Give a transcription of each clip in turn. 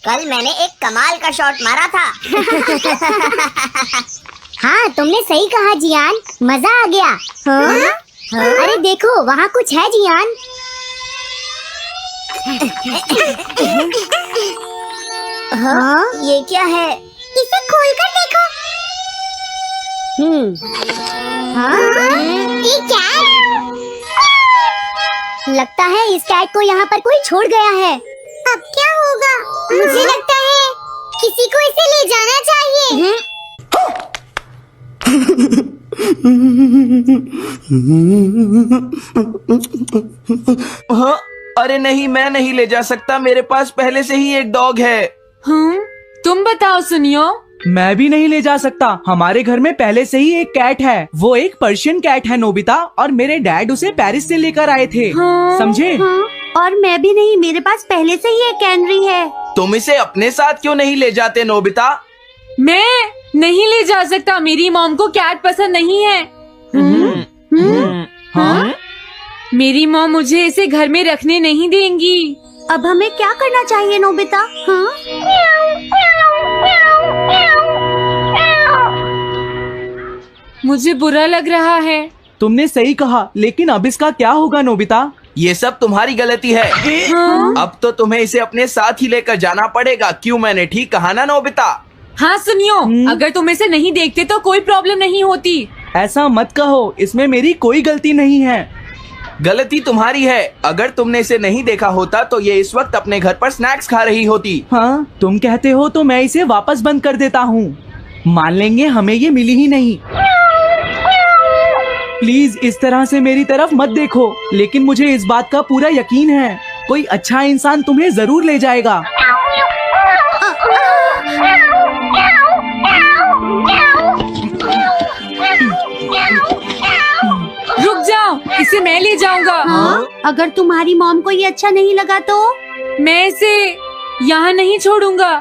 कल मैंने एक कमाल का शॉट मारा था। हाँ, तुमने सही कहा जियान, मजा आ गया। हाँ? अरे देखो, वहाँ कुछ है जियान। हाँ? ये क्या है? इसे खोलकर देखो। हाँ? ये कैट? लगता है इस कैट को यहाँ पर कोई छोड़ गया है। अब क्या होगा? मुझे लगता है किसी को इसे ले जाना चाहिए। हाँ? अरे नहीं, मैं नहीं ले जा सकता, मेरे पास पहले से ही एक डॉग है। तुम बताओ सुनियो। मैं भी नहीं ले जा सकता, हमारे घर में पहले से ही एक कैट है। वो एक पर्शियन कैट है नोबिता, और मेरे डैड उसे पेरिस से लेकर आए थे। हाँ, समझे? हाँ, और मैं भी नहीं, मेरे पास पहले से ही एक कैनरी है। तुम इसे अपने साथ क्यों नहीं ले जाते नोबिता? मैं नहीं ले जा सकता, मेरी मॉम को कैट पसंद नहीं है। हाँ? मेरी मॉम मुझे इसे घर में रखने नहीं देंगी। अब हमें क्या करना चाहिए नोबिता? हाँ? मुझे बुरा लग रहा है। तुमने सही कहा, लेकिन अब इसका क्या होगा नोबिता? ये सब तुम्हारी गलती है। हाँ? अब तो तुम्हें इसे अपने साथ ही लेकर जाना पड़ेगा। क्यों, मैंने ठीक कहा ना नोबिता? हाँ सुनियो, अगर तुम इसे नहीं देखते तो कोई प्रॉब्लम नहीं होती। ऐसा मत कहो, इसमें मेरी कोई गलती नहीं है। गलती तुम्हारी है। अगर तुमने इसे नहीं देखा होता तो ये इस वक्त अपने घर पर स्नैक्स खा रही होती। हाँ, तुम कहते हो तो मैं इसे वापस बंद कर देता हूँ। मान लेंगे हमें ये मिली ही नहीं। प्लीज इस तरह से मेरी तरफ मत देखो, लेकिन मुझे इस बात का पूरा यकीन है, कोई अच्छा इंसान तुम्हें जरूर ले जाएगा। रुक जाओ, इसे मैं ले जाऊंगा। हाँ? अगर तुम्हारी मॉम को ये अच्छा नहीं लगा तो? मैं इसे यहाँ नहीं छोड़ूंगा।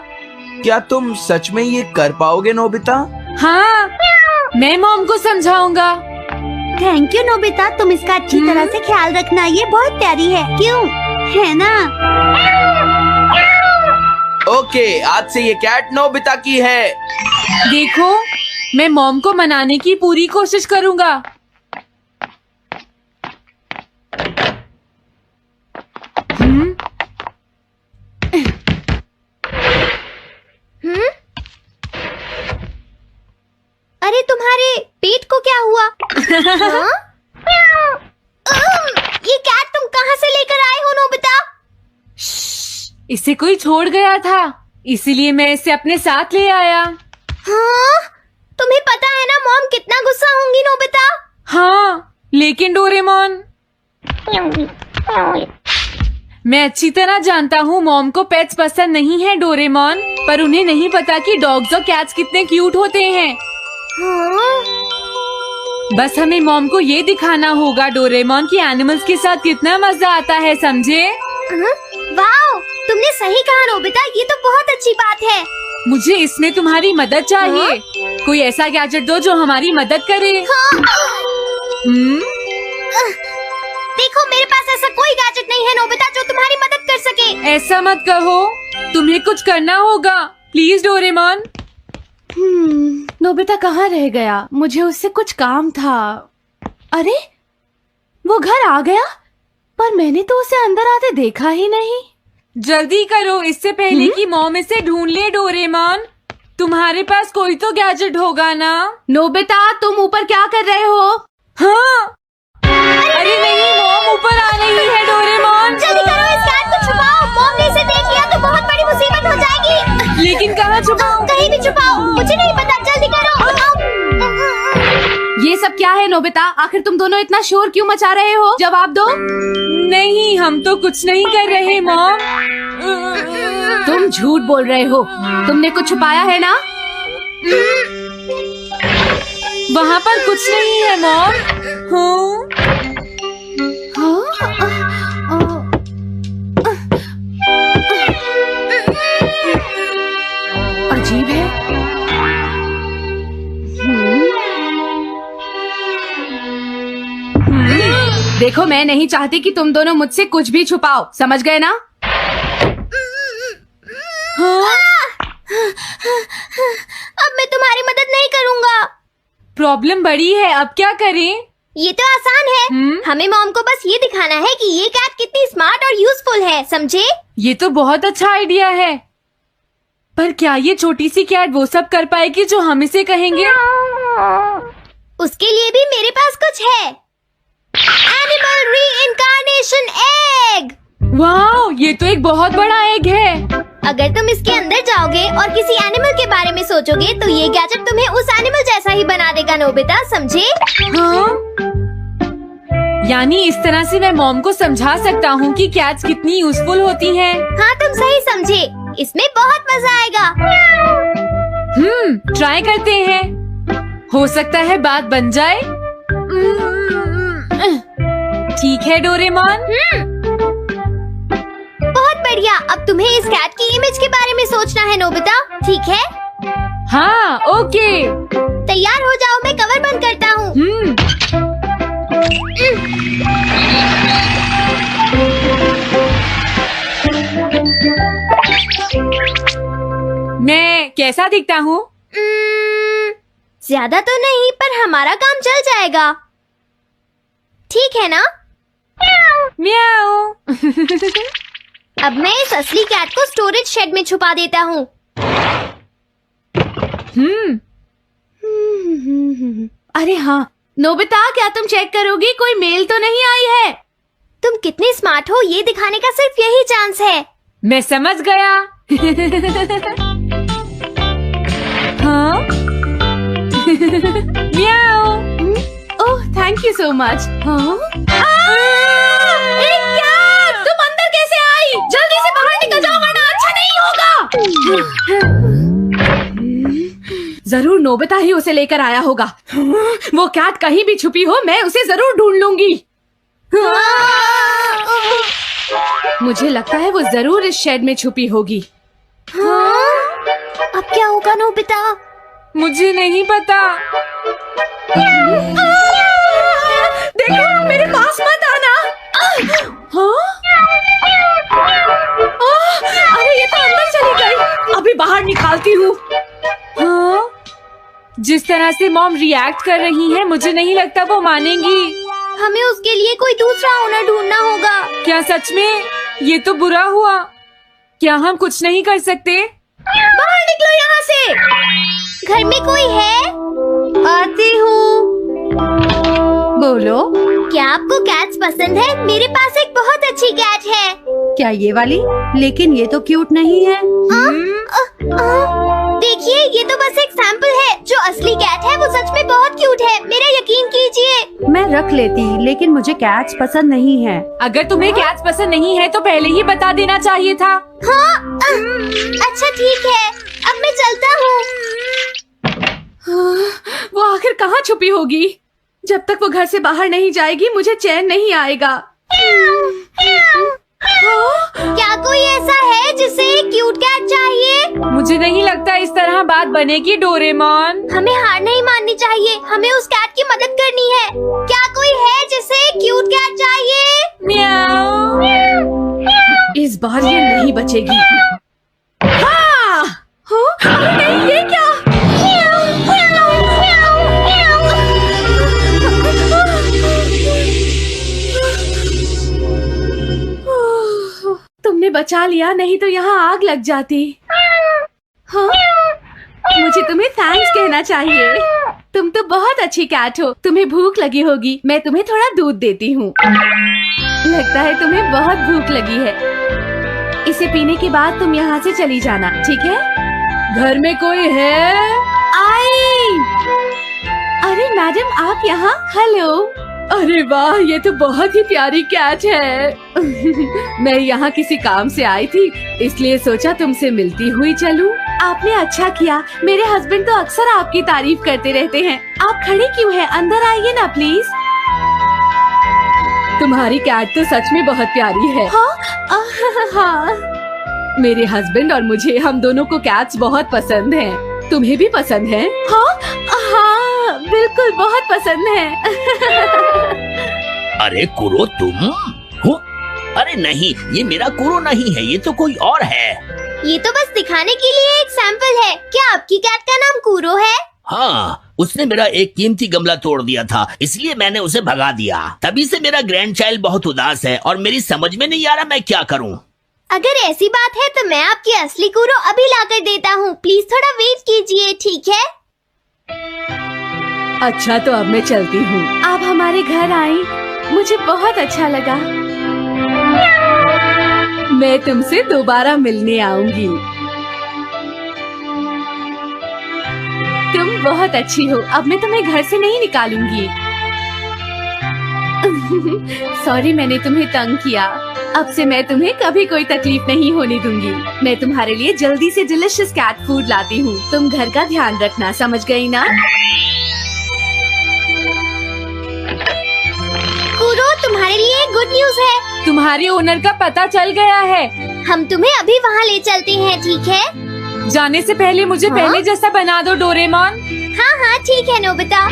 क्या तुम सच में ये कर पाओगे नोबिता? हाँ, मैं मॉम को समझाऊंगा। थैंक यू नोबिता, तुम इसका अच्छी तरह से ख्याल रखना, ये बहुत प्यारी है। क्यों, है ना? ओके, आज से ये कैट नोबिता की है। देखो, मैं मॉम को मनाने की पूरी कोशिश करूंगा। अरे तुम्हारे पेट को क्या हुआ? हाँ? ये कैट तुम कहाँ से लेकर आए हो नोबिता? इसे कोई छोड़ गया था, इसीलिए मैं इसे अपने साथ ले आया। हाँ? तुम्हें पता है ना मॉम कितना गुस्सा होंगी नोबिता? हाँ, लेकिन डोरेमोन, मैं अच्छी तरह जानता हूँ मॉम को पेट्स पसंद नहीं है डोरेमोन, पर उन्हें नहीं पता कि डॉग्स और कैट्स कितने क्यूट होते हैं। हाँ? बस हमें मॉम को ये दिखाना होगा डोरेमोन की एनिमल्स के साथ कितना मजा आता है, समझे? वाओ, तुमने सही कहा नोबिता, ये तो बहुत अच्छी बात है। मुझे इसमें तुम्हारी मदद चाहिए। कोई ऐसा गैजेट दो जो हमारी मदद करे। देखो, मेरे पास ऐसा कोई गैजेट नहीं है नोबिता जो तुम्हारी मदद कर सके। ऐसा मत कहो, तुम्हें कुछ करना होगा, प्लीज डोरेमोन। नोबिता कहाँ रह गया? मुझे उससे कुछ काम था। अरे, वो घर आ गया, पर मैंने तो उसे अंदर आते देखा ही नहीं। जल्दी करो, इससे पहले कि मॉम इसे ढूंढ ले। डोरेमोन, तुम्हारे पास कोई तो गैजेट होगा ना? नोबिता, तुम ऊपर क्या कर रहे हो? हाँ, अरे नहीं, मॉम ऊपर आ रही है। डोरेमोन, जल्दी करो, इस कैट को छुपाओ। मॉम ने इसे देख लिया तो बहुत बड़ी मुसीबत हो जाएगी। लेकिन कहाँ छुपाऊं? कहीं भी छुपाओ, मुझे नहीं पता, जल्दी करो। ये सब क्या है नोबिता? आखिर तुम दोनों इतना शोर क्यों मचा रहे हो? जवाब दो। नहीं, हम तो कुछ नहीं कर रहे मॉम। तुम झूठ बोल रहे हो, तुमने कुछ छुपाया है ना? वहाँ पर कुछ नहीं है मॉम। अजीब है। देखो, मैं नहीं चाहती कि तुम दोनों मुझसे कुछ भी छुपाओ, समझ गए ना? हाँ? प्रॉब्लम बड़ी है, अब क्या करें? ये तो आसान है। हमें मॉम को बस ये दिखाना है कि ये कैट कितनी स्मार्ट और यूजफुल है, समझे? ये तो बहुत अच्छा आइडिया है, पर क्या ये छोटी सी कैट वो सब कर पाएगी जो हम इसे कहेंगे? उसके लिए भी मेरे पास कुछ है। Animal reincarnation egg. वाओ, ये तो एक बहुत बड़ा एग है। अगर तुम इसके अंदर जाओगे और किसी एनिमल के बारे में सोचोगे तो ये गैजेट तुम्हें उस एनिमल जैसा ही बना देगा, नोबिता, समझे? हाँ? यानी इस तरह से मैं मॉम को समझा सकता हूँ कि कैट्स कितनी यूजफुल होती हैं। हाँ, तुम सही समझे। इसमें बहुत मजा आएगा। ट्राई करते हैं, हो सकता है बात बन जाए। ठीक है डोरेमोन। बहुत बढ़िया। अब तुम्हें इस कैट की इमेज के बारे में सोचना है, नोबिता, ठीक है? हाँ, ओके। तैयार हो जाओ, मैं कवर बंद करता हूँ। मैं कैसा दिखता हूँ? ज्यादा तो नहीं, पर हमारा काम चल जाएगा, ठीक है ना? म्याऊ। अब मैं इस असली कैट को स्टोरेज शेड में छुपा देता हूँ। अरे हाँ नोबिता, क्या तुम चेक करोगी कोई मेल तो नहीं आई है? तुम कितने स्मार्ट हो ये दिखाने का सिर्फ यही चांस है। मैं समझ गया। हाँ? म्याऊ। ओह, थैंक यू सो मच। हाँ? तुम अंदर कैसे आई? जल्दी से बाहर निकल जाओ वरना अच्छा नहीं होगा। जरूर नोबिता ही उसे लेकर आया होगा। वो कैट कहीं भी छुपी हो, मैं उसे जरूर ढूंढ लूंगी। मुझे लगता है वो जरूर इस शेड में छुपी होगी। अब क्या होगा नोबिता? मुझे नहीं पता। देखो, मेरे पास मत आना। अरे ये तो अंदर चली गई। अभी बाहर निकालती हूँ। हाँ? जिस तरह से मॉम रिएक्ट कर रही है, मुझे नहीं लगता वो मानेंगी। हमें उसके लिए कोई दूसरा ओनर ढूंढना होगा। क्या सच में? ये तो बुरा हुआ। क्या हम कुछ नहीं कर सकते? बाहर निकलो यहाँ से। घर में कोई है? आती हूँ। बोलो। क्या आपको कैट्स पसंद है? मेरे पास एक बहुत अच्छी कैट है। क्या ये वाली? लेकिन ये तो क्यूट नहीं है। देखिए, ये तो बस एक सैंपल है। जो असली कैट है वो सच में बहुत क्यूट है, मेरा यकीन कीजिए। मैं रख लेती, लेकिन मुझे कैट्स पसंद नहीं है। अगर तुम्हें कैट्स पसंद नहीं है तो पहले ही बता देना चाहिए था। हाँ, अच्छा ठीक है, अब मैं चलता हूँ। वो आखिर कहाँ छुपी होगी? जब तक वो घर से बाहर नहीं जाएगी मुझे चैन नहीं आएगा। क्या कोई ऐसा है जिसे क्यूट कैट चाहिए? मुझे नहीं लगता इस तरह बात बनेगी डोरेमोन। हमें हार नहीं माननी चाहिए, हमें उस कैट की मदद करनी है। क्या कोई है जिसे क्यूट कैट चाहिए? म्याऊ। इस बार ये नहीं बचेगी। हाँ! अरे नहीं, ये क्या? तुमने बचा लिया, नहीं तो यहाँ आग लग जाती। हाँ? मुझे तुम्हें थैंक्स कहना चाहिए। तुम तो बहुत अच्छी कैट हो। तुम्हें भूख लगी होगी, मैं तुम्हें थोड़ा दूध देती हूँ। लगता है तुम्हें बहुत भूख लगी है। इसे पीने के बाद तुम यहाँ से चली जाना, ठीक है? घर में कोई है? आई! अरे मैडम, आप यहाँ? हेलो। अरे वाह, ये तो बहुत ही प्यारी कैट है। मैं यहाँ किसी काम से आई थी, इसलिए सोचा तुमसे मिलती हुई चलूं। आपने अच्छा किया। मेरे हस्बैंड तो अक्सर आपकी तारीफ करते रहते हैं। आप खड़े क्यों हैं? अंदर आइए ना प्लीज। तुम्हारी कैट तो सच में बहुत प्यारी है। हाँ। मेरे हस्बैंड और मुझे, हम दोनों को कैट्स बहुत पसंद हैं। तुम्हें भी पसंद है? हाँ, बिल्कुल बहुत पसंद है। अरे कुरो, तुम हो? अरे नहीं, ये मेरा कुरो नहीं है, ये तो कोई और है। ये तो बस दिखाने के लिए एक सैंपल है। क्या आपकी कैट का नाम कूरो है? हाँ, उसने मेरा एक कीमती गमला तोड़ दिया था, इसलिए मैंने उसे भगा दिया। तभी से मेरा ग्रैंड चाइल्ड बहुत उदास है और मेरी समझ में नहीं आ रहा मैं क्या करूं। अगर ऐसी बात है तो मैं आपकी असली कूरो अभी लाकर देता हूँ। प्लीज थोड़ा वेट कीजिए, ठीक है? अच्छा तो अब मैं चलती हूँ। आप हमारे घर आई, मुझे बहुत अच्छा लगा। मैं तुमसे दोबारा मिलने आऊंगी। तुम बहुत अच्छी हो। अब मैं तुम्हें घर से नहीं निकालूंगी। सॉरी मैंने तुम्हें तंग किया। अब से मैं तुम्हें कभी कोई तकलीफ नहीं होने दूंगी। मैं तुम्हारे लिए जल्दी से डिलिशियस कैट फूड लाती हूँ। तुम घर का ध्यान रखना, समझ गई ना? कूरो, तुम्हारे लिए गुड न्यूज है। तुम्हारे ओनर का पता चल गया है। हम तुम्हें अभी वहाँ ले चलते हैं, ठीक है? जाने से पहले मुझे पहले जैसा बना दो डोरेमोन। हाँ हाँ ठीक है नोबिता।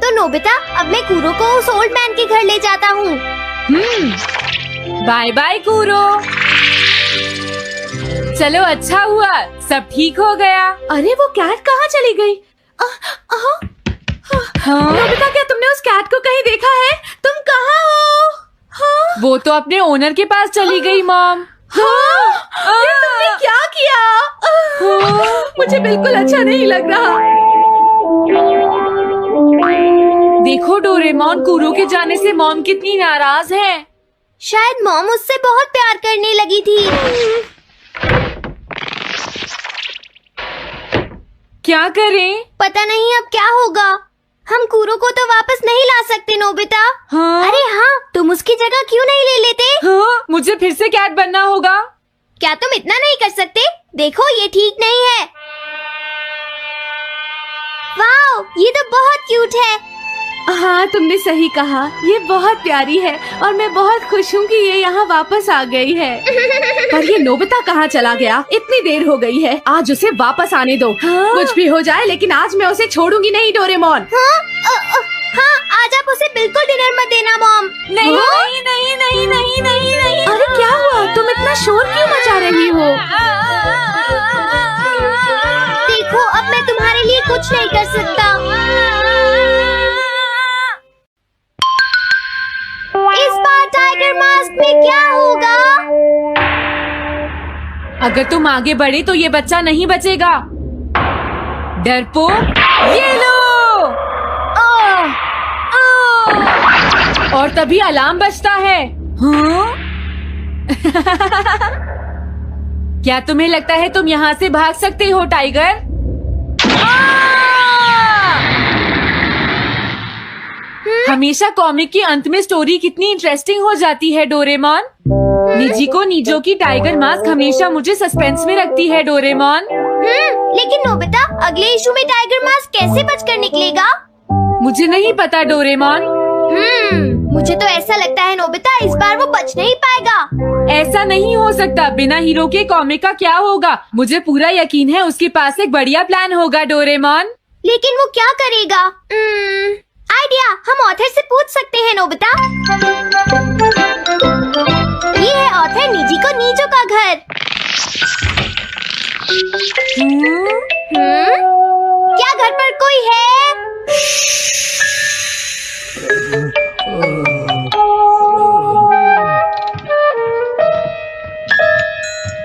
तो नोबिता, अब मैं कूरो को उस ओल्ड मैन के घर ले जाता हूँ। बाय बाय कूरो। चलो अच्छा हुआ, सब ठीक हो गया। अरे वो कैट कहाँ चली गई? हाँ? नोबिता, क्या तुमने उस कैट को कहीं देखा है? तुम कहाँ हो? हाँ? वो तो अपने ओनर के पास चली गई मॉम। हाँ? ये तुमने क्या किया? मुझे बिल्कुल अच्छा नहीं लग रहा। देखो डोरेमोन, कूरो के जाने से मॉम कितनी नाराज है। शायद मॉम उससे बहुत प्यार करने लगी थी। क्या करें? पता नहीं अब क्या होगा। हम कूरो को तो वापस नहीं ला सकते नोबिता। हाँ? अरे हाँ, तुम उसकी जगह क्यों नहीं ले लेते? हाँ? मुझे फिर से कैट बनना होगा। क्या तुम इतना नहीं कर सकते? देखो ये ठीक नहीं है। वाओ, ये तो बहुत क्यूट है। हाँ तुमने सही कहा, ये बहुत प्यारी है और मैं बहुत खुश हूँ कि ये यहाँ वापस आ गई है। पर ये नोबिता कहाँ चला गया? इतनी देर हो गई है, आज उसे वापस आने दो। हाँ? कुछ भी हो जाए लेकिन आज मैं उसे छोड़ूंगी नहीं डोरेमोन। हाँ, आज आप उसे बिल्कुल डिनर मत देना मॉम। नहीं नहीं नहीं नहीं नहीं नहीं नहीं। अरे क्या हुआ? तुम इतना शोर क्यों मचा रही हो? देखो अब मैं तुम्हारे लिए कुछ नहीं कर सकता। इस बार टाइगर मास्क में क्या होगा? अगर तुम आगे बढ़े तो ये बच्चा नहीं बचेगा। डरपोक, ये लो। और तभी अलार्म बजता है। हाँ? क्या तुम्हें लगता है तुम यहाँ से भाग सकते हो टाइगर? हमेशा कॉमिक के अंत में स्टोरी कितनी इंटरेस्टिंग हो जाती है डोरेमोन। निजी को नीजो की टाइगर मास्क हमेशा मुझे सस्पेंस में रखती है डोरेमोन। लेकिन नोबिता, अगले इशू में टाइगर मास्क कैसे बचकर निकलेगा? मुझे नहीं पता डोरेमोन। मुझे तो ऐसा लगता है नोबिता, इस बार वो बच नहीं पाएगा। ऐसा नहीं हो सकता। बिना हीरो के कॉमिक का क्या होगा? मुझे पूरा यकीन है उसके पास एक बढ़िया प्लान होगा डोरेमोन। लेकिन वो क्या करेगा? आइडिया, हम ऑथर से पूछ सकते हैं नोबिता। ये है ऑथर निजी को नीजो का घर। क्या घर पर कोई है?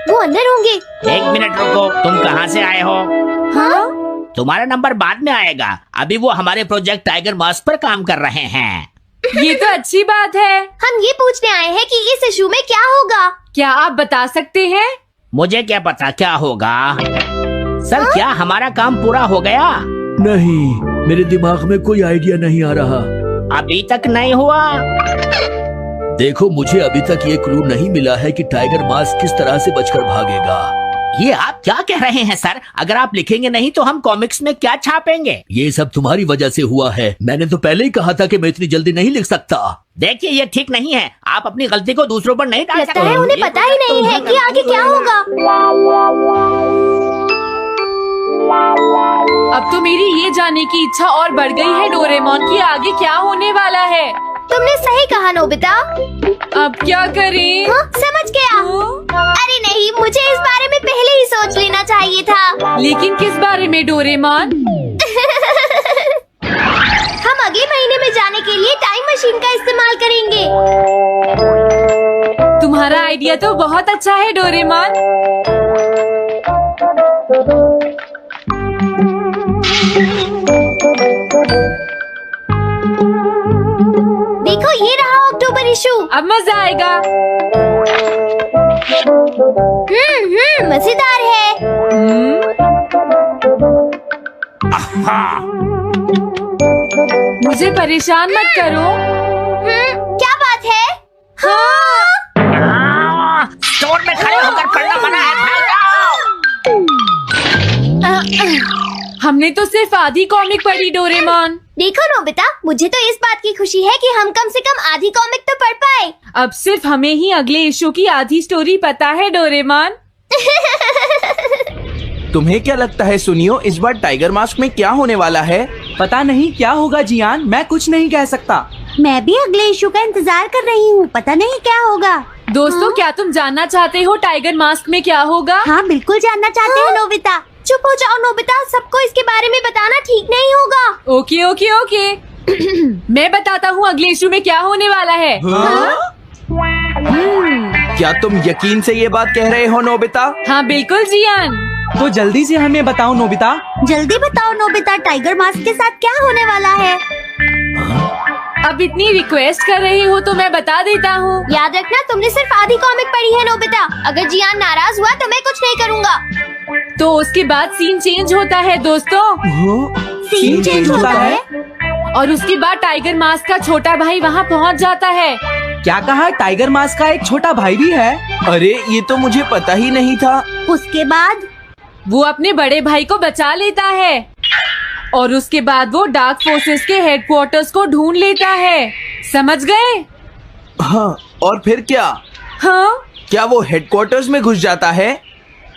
वो अंदर होंगे। एक मिनट रुको, तुम कहाँ से आए हो? हाँ? तुम्हारा नंबर बाद में आएगा। अभी वो हमारे प्रोजेक्ट टाइगर मास्क पर काम कर रहे हैं। ये तो अच्छी बात है। हम ये पूछने आए हैं कि इस इशू में क्या होगा। क्या आप बता सकते हैं? मुझे क्या पता क्या होगा। सर क्या हमारा काम पूरा हो गया? नहीं, मेरे दिमाग में कोई आइडिया नहीं आ रहा। अभी तक नहीं हुआ। देखो, मुझे अभी तक ये क्लू नहीं मिला है कि टाइगर मास्क किस तरह से बचकर भागेगा। ये आप क्या कह रहे हैं सर? अगर आप लिखेंगे नहीं तो हम कॉमिक्स में क्या छापेंगे? ये सब तुम्हारी वजह से हुआ है। मैंने तो पहले ही कहा था कि मैं इतनी जल्दी नहीं लिख सकता। देखिए ये ठीक नहीं है। आप अपनी गलती को दूसरों पर नहीं डाल सकते। लगता है उन्हें पता ही नहीं है कि आगे क्या होगा। अब तो मेरी ये जानने की इच्छा और बढ़ गई है डोरेमोन कि आगे क्या होने वाला है। तुमने सही कहा नोबिता। अब क्या करें? समझ गया। अरे नहीं, मुझे इस बारे में पहले ही सोच लेना चाहिए था। लेकिन किस बारे में डोरेमोन? हम अगले महीने में जाने के लिए टाइम मशीन का इस्तेमाल करेंगे। तुम्हारा आइडिया तो बहुत अच्छा है डोरेमोन। देखो, ये रहा अक्टूबर इशू। अब मजा आएगा। मजेदार है। मुझे परेशान मत करो। क्या बात है? स्टोर में खड़े होकर पढ़ना मना है, भाग जाओ। हमने तो सिर्फ आधी कॉमिक पढ़ी डोरेमोन। देखो नोबिता, मुझे तो इस बात की खुशी है कि हम कम से कम आधी कॉमिक तो पढ़ पाए। अब सिर्फ हमें ही अगले इशू की आधी स्टोरी पता है डोरेमोन। तुम्हें क्या लगता है सुनियो, इस बार टाइगर मास्क में क्या होने वाला है? पता नहीं क्या होगा जियान, मैं कुछ नहीं कह सकता। मैं भी अगले इशू का इंतजार कर रही हूँ, पता नहीं क्या होगा। दोस्तों, क्या तुम जानना चाहते हो टाइगर मास्क में क्या होगा? हाँ, बिल्कुल जानना चाहते हैं नोबिता। चुप हो जाओ नोबिता, सबको इसके बारे में बताना ठीक नहीं होगा। Okay okay okay. मैं बताता हूँ अगले इशू में क्या होने वाला है। क्या तुम यकीन से ये बात कह रहे हो नोबिता? हाँ बिल्कुल जियान। तो जल्दी से हमें बताओ नोबिता। जल्दी बताओ नोबिता, टाइगर मास्क के साथ क्या होने वाला है? अब इतनी रिक्वेस्ट कर रहे हो तो मैं बता देता हूँ। याद रखना, तुमने सिर्फ आधी कॉमिक पढ़ी है नोबिता। अगर जियान नाराज हुआ तो मैं कुछ नहीं करूँगा। तो उसके बाद सीन चेंज होता है दोस्तों। सीन चेंज होता है? और उसके बाद टाइगर मास्क का छोटा भाई वहाँ पहुँच जाता है। क्या कहा? टाइगर मास्क का एक छोटा भाई भी है? अरे ये तो मुझे पता ही नहीं था। उसके बाद वो अपने बड़े भाई को बचा लेता है और उसके बाद वो डार्क फोर्सेस के हेडक्वार्टर्स को ढूंढ लेता है। समझ गए? हाँ, और फिर क्या? हाँ क्या वो हेडक्वार्टर्स में घुस जाता है?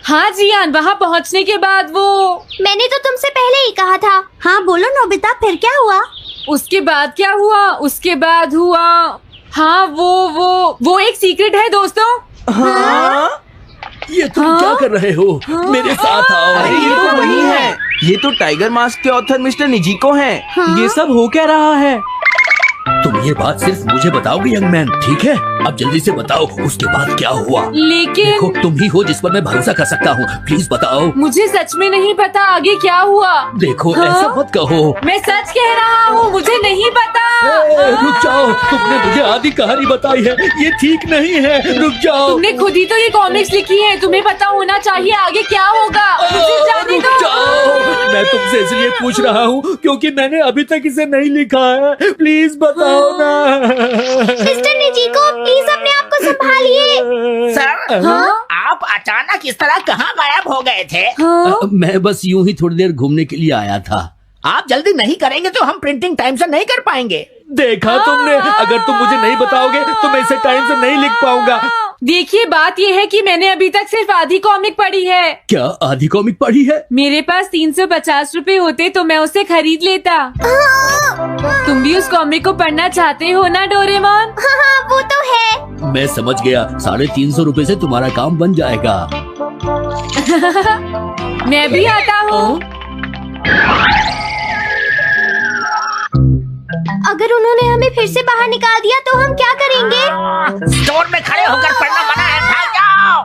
हाँ जियान, वहाँ पहुँचने के बाद वो। मैंने तो तुमसे पहले ही कहा था। हाँ बोलो नोबिता, फिर क्या हुआ? उसके बाद क्या हुआ? उसके बाद हुआ, हाँ वो एक सीक्रेट है दोस्तों। हाँ? ये तुम क्या कर रहे हो? मेरे साथ आओ। अरे ये तो वही है। ये तो टाइगर मास्क के ऑथर मिस्टर निजिको हैं। ये सब हो क्या रहा है? तुम ये बात सिर्फ मुझे बताओगे यंग मैन, ठीक है? अब जल्दी से बताओ उसके बाद क्या हुआ। लेकिन देखो, तुम ही हो जिस पर मैं भरोसा कर सकता हूँ, प्लीज बताओ। मुझे सच में नहीं पता आगे क्या हुआ। देखो, हाँ? ऐसा मत कहो। मैं सच कह रहा हूँ, मुझे नहीं पता। रुक जाओ, तुमने मुझे आधी कहानी बताई है, ये ठीक नहीं है। रुक जाओ। तुमने खुद ही तो ये कॉमिक्स लिखी है, तुम्हें पता होना चाहिए आगे क्या होगा। मुझे जाने रुक दो। जाओ। मैं तुमसे इसलिए पूछ रहा हूँ क्योंकि मैंने अभी तक इसे नहीं लिखा है। प्लीज बताओ ना। मिस्टर निजिको, प्लीज अपने आप को संभालिए। सर, आप अचानक इस तरह कहाँ गायब हो गए थे? मैं बस यूं ही थोड़ी देर घूमने के लिए आया था। आप जल्दी नहीं करेंगे तो हम प्रिंटिंग टाइम से नहीं कर पाएंगे। देखा तुमने, अगर तुम मुझे नहीं बताओगे तो मैं इसे टाइम से नहीं लिख पाऊंगा। देखिए, बात ये है कि मैंने अभी तक सिर्फ आधी कॉमिक पढ़ी है। क्या आधी कॉमिक पढ़ी है? मेरे पास 350 रुपए होते तो मैं उसे खरीद लेता। तुम भी उस कॉमिक को पढ़ना चाहते हो ना डोरेमोन? हाँ, वो तो है। मैं समझ गया, 350 रुपए से तुम्हारा काम बन जाएगा। मैं भी आता हूँ। अगर उन्होंने हमें फिर से बाहर निकाल दिया तो हम क्या करेंगे? स्टोर में खड़े होकर पढ़ना मना है, भाग जाओ।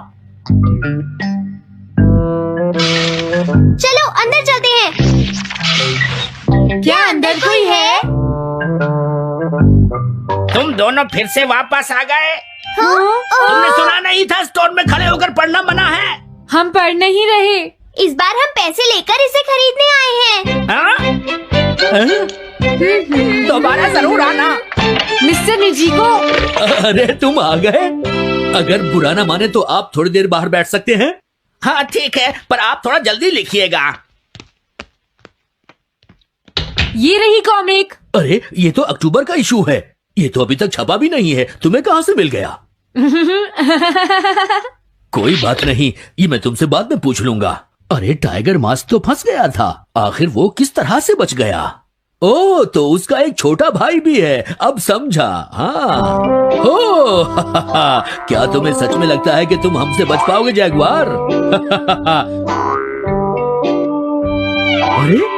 चलो अंदर चलते हैं। क्या अंदर कोई है? तुम दोनों फिर से वापस आ गए। तुमने सुना नहीं था स्टोर में खड़े होकर पढ़ना मना है? हम पढ़ नहीं रहे। इस बार हम पैसे लेकर इसे खरीदने आए हैं। हाँ? दोबारा जरूर आना। मिस्टर निजिको, अरे तुम आ गए। अगर बुरा ना माने तो आप थोड़ी देर बाहर बैठ सकते हैं। हाँ ठीक है, पर आप थोड़ा जल्दी लिखिएगा। ये रही कॉमिक। अरे ये तो अक्टूबर का इशू है, ये तो अभी तक छपा भी नहीं है। तुम्हें कहाँ से मिल गया? कोई बात नहीं, ये मैं तुमसे बाद में पूछ लूंगा। अरे टाइगर मास्क तो फंस गया था, आखिर वो किस तरह से बच गया? ओ, तो उसका एक छोटा भाई भी है, अब समझा। हाँ, ओ ओह क्या तुम्हें सच में लगता है कि तुम हमसे बच पाओगे जैगुआर? अरे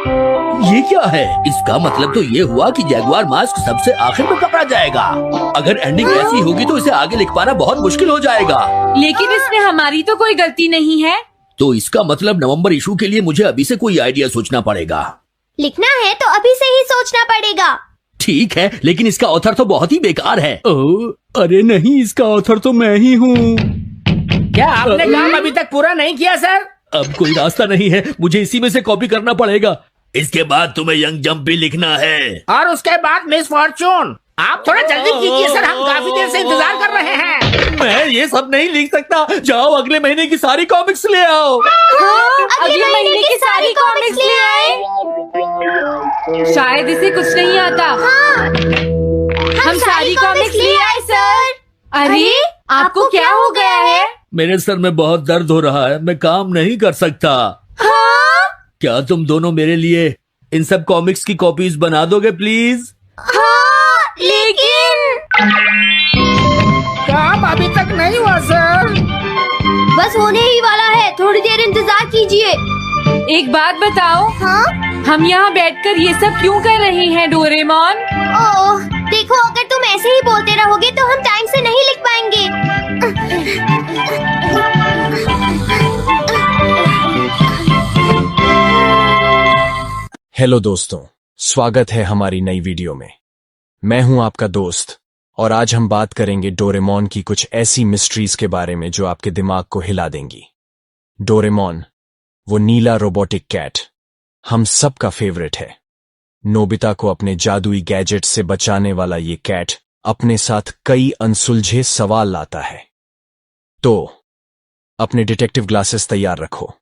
ये क्या है? इसका मतलब तो ये हुआ कि जैगुआर मास्क सबसे आखिर में पकड़ा जाएगा। अगर एंडिंग ऐसी होगी तो इसे आगे लिख पाना बहुत मुश्किल हो जाएगा। लेकिन इसमें हमारी तो कोई गलती नहीं है। तो इसका मतलब नवंबर इशू के लिए मुझे अभी से कोई आइडिया सोचना पड़ेगा। लिखना है तो अभी से ही सोचना पड़ेगा। ठीक है, लेकिन इसका ऑथर तो बहुत ही बेकार है। अरे नहीं, इसका ऑथर तो मैं ही हूँ। क्या आपने काम अभी तक पूरा नहीं किया सर? अब कोई रास्ता नहीं है, मुझे इसी में से कॉपी करना पड़ेगा। इसके बाद तुम्हें यंग जंप भी लिखना है। और उसके बाद मिस फॉर्चून। आप थोड़ा जल्दी कीजिए सर, हम काफी देर से इंतजार कर रहे हैं। मैं ये सब नहीं लिख सकता। जाओ अगले महीने की सारी कॉमिक्स ले आओ। अगले महीने की सारी कॉमिक्स ले आए। शायद इसे कुछ नहीं आता। हम सारी कॉमिक्स ले आए सर। अरे आपको क्या हो गया है? मेरे सर में बहुत दर्द हो रहा है, मैं काम नहीं कर सकता। क्या तुम दोनों मेरे लिए इन सब कॉमिक्स की कॉपीज बना दोगे प्लीज? लेकिन काम अभी तक नहीं हुआ सर। बस होने ही वाला है, थोड़ी देर इंतजार कीजिए। एक बात बताओ, हम यहाँ बैठकर ये सब क्यों कर रहे हैं डोरेमोन? ओह, देखो अगर तुम ऐसे ही बोलते रहोगे तो हम टाइम से नहीं लिख पाएंगे। हेलो दोस्तों, स्वागत है हमारी नई वीडियो में। मैं हूं आपका दोस्त और आज हम बात करेंगे डोरेमोन की कुछ ऐसी मिस्ट्रीज के बारे में जो आपके दिमाग को हिला देंगी। डोरेमोन, वो नीला रोबोटिक कैट, हम सबका फेवरेट है। नोबिता को अपने जादुई गैजेट से बचाने वाला ये कैट अपने साथ कई अनसुलझे सवाल लाता है। तो अपने डिटेक्टिव ग्लासेस तैयार रखो